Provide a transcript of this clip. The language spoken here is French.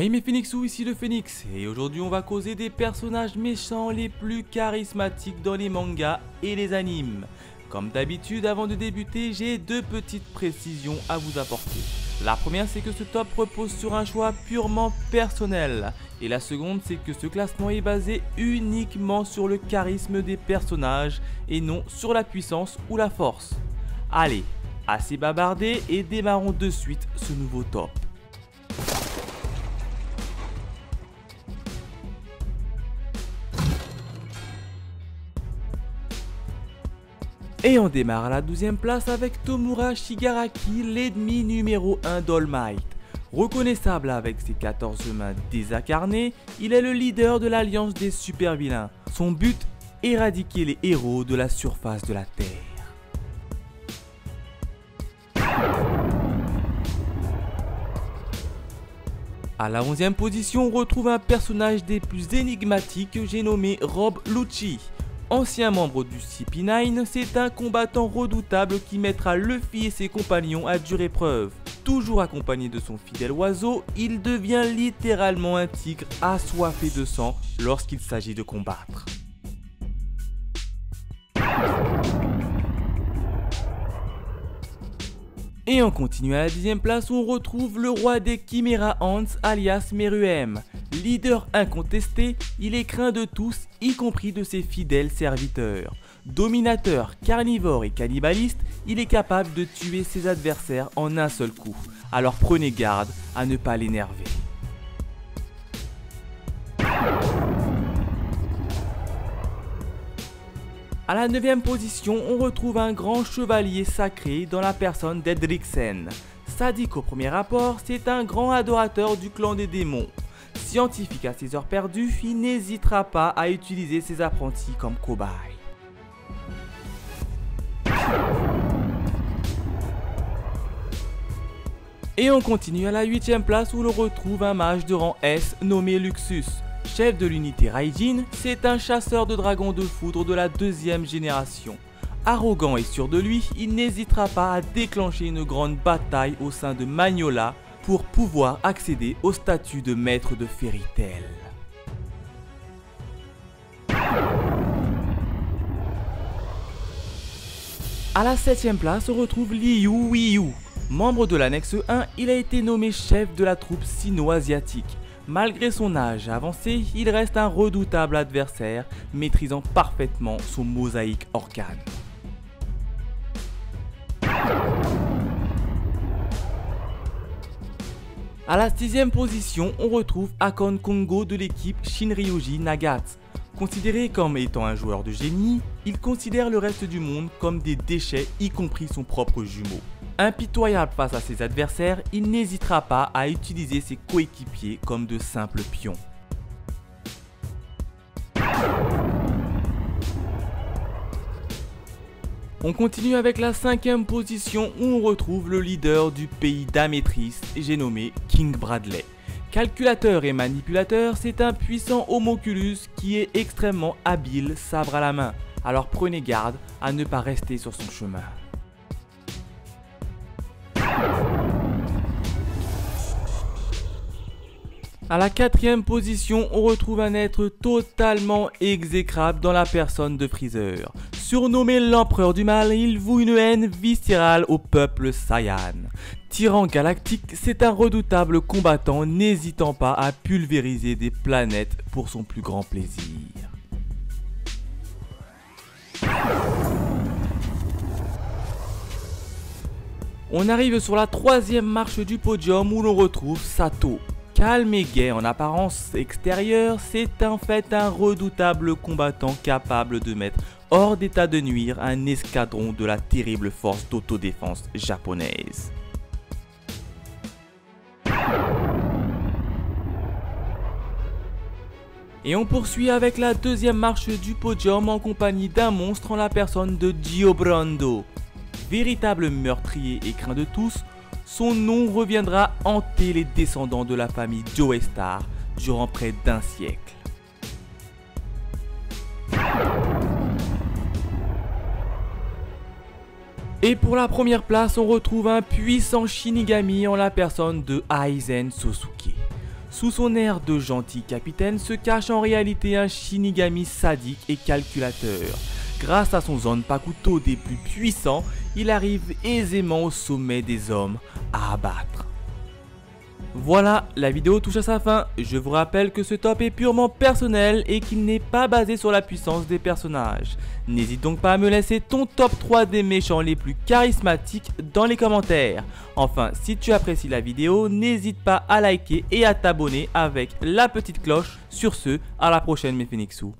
Hey mes Phoenixous, ici le Phoenix, et aujourd'hui on va causer des personnages méchants les plus charismatiques dans les mangas et les animes. Comme d'habitude, avant de débuter, j'ai deux petites précisions à vous apporter. La première, c'est que ce top repose sur un choix purement personnel. Et la seconde, c'est que ce classement est basé uniquement sur le charisme des personnages et non sur la puissance ou la force. Allez, assez bavardé et démarrons de suite ce nouveau top. Et on démarre à la 12e place avec Tomura Shigaraki, l'ennemi numéro 1 d'All Might. Reconnaissable avec ses 14 mains désincarnées, il est le leader de l'alliance des super vilains. Son but, éradiquer les héros de la surface de la Terre. A la 11e position, on retrouve un personnage des plus énigmatiques que j'ai nommé Rob Lucci. Ancien membre du CP9, c'est un combattant redoutable qui mettra Luffy et ses compagnons à dure épreuve. Toujours accompagné de son fidèle oiseau, il devient littéralement un tigre assoiffé de sang lorsqu'il s'agit de combattre. Et on continue à la 10e place où on retrouve le roi des Chimera Ants alias Meruem. Leader incontesté, il est craint de tous, y compris de ses fidèles serviteurs. Dominateur, carnivore et cannibaliste, il est capable de tuer ses adversaires en un seul coup. Alors prenez garde à ne pas l'énerver. A la 9e position, on retrouve un grand chevalier sacré dans la personne d'Edricsen. Sadique au premier rapport, c'est un grand adorateur du clan des démons. Scientifique à ses heures perdues, il n'hésitera pas à utiliser ses apprentis comme cobayes. Et on continue à la 8e place où l'on retrouve un mage de rang S nommé Luxus. Chef de l'unité Raijin, c'est un chasseur de dragons de foudre de la 2e génération. Arrogant et sûr de lui, il n'hésitera pas à déclencher une grande bataille au sein de Magnola pour pouvoir accéder au statut de maître de Fairy Tail. A la 7e place, on retrouve Liu Weiyu. Membre de l'annexe 1, il a été nommé chef de la troupe sino-asiatique. Malgré son âge avancé, il reste un redoutable adversaire, maîtrisant parfaitement son mosaïque organe. A la 6e position, on retrouve Akon Kongo de l'équipe Shinryuji Nagatsu. Considéré comme étant un joueur de génie, il considère le reste du monde comme des déchets, y compris son propre jumeau. Impitoyable face à ses adversaires, il n'hésitera pas à utiliser ses coéquipiers comme de simples pions. On continue avec la 5e position où on retrouve le leader du pays d'Amétris, j'ai nommé King Bradley. Calculateur et manipulateur, c'est un puissant homunculus qui est extrêmement habile sabre à la main. Alors prenez garde à ne pas rester sur son chemin. A la 4e position, on retrouve un être totalement exécrable dans la personne de Freezer. Surnommé l'empereur du mal, il voue une haine viscérale au peuple Saiyan. Tyran galactique, c'est un redoutable combattant n'hésitant pas à pulvériser des planètes pour son plus grand plaisir. On arrive sur la 3e marche du podium où l'on retrouve Sato. Calme et gai en apparence extérieure, c'est en fait un redoutable combattant capable de mettre hors d'état de nuire un escadron de la terrible force d'autodéfense japonaise. Et on poursuit avec la 2e marche du podium en compagnie d'un monstre en la personne de Dio Brando. Véritable meurtrier et craint de tous, son nom reviendra hanter les descendants de la famille Joestar durant près d'un siècle. Et pour la première place, on retrouve un puissant Shinigami en la personne de Aizen Sosuke. Sous son air de gentil capitaine se cache en réalité un Shinigami sadique et calculateur. Grâce à son Zanpakuto des plus puissants, il arrive aisément au sommet des hommes à abattre. Voilà, la vidéo touche à sa fin. Je vous rappelle que ce top est purement personnel et qu'il n'est pas basé sur la puissance des personnages. N'hésite donc pas à me laisser ton top 3 des méchants les plus charismatiques dans les commentaires. Enfin, si tu apprécies la vidéo, n'hésite pas à liker et à t'abonner avec la petite cloche. Sur ce, à la prochaine mes Phoenixous.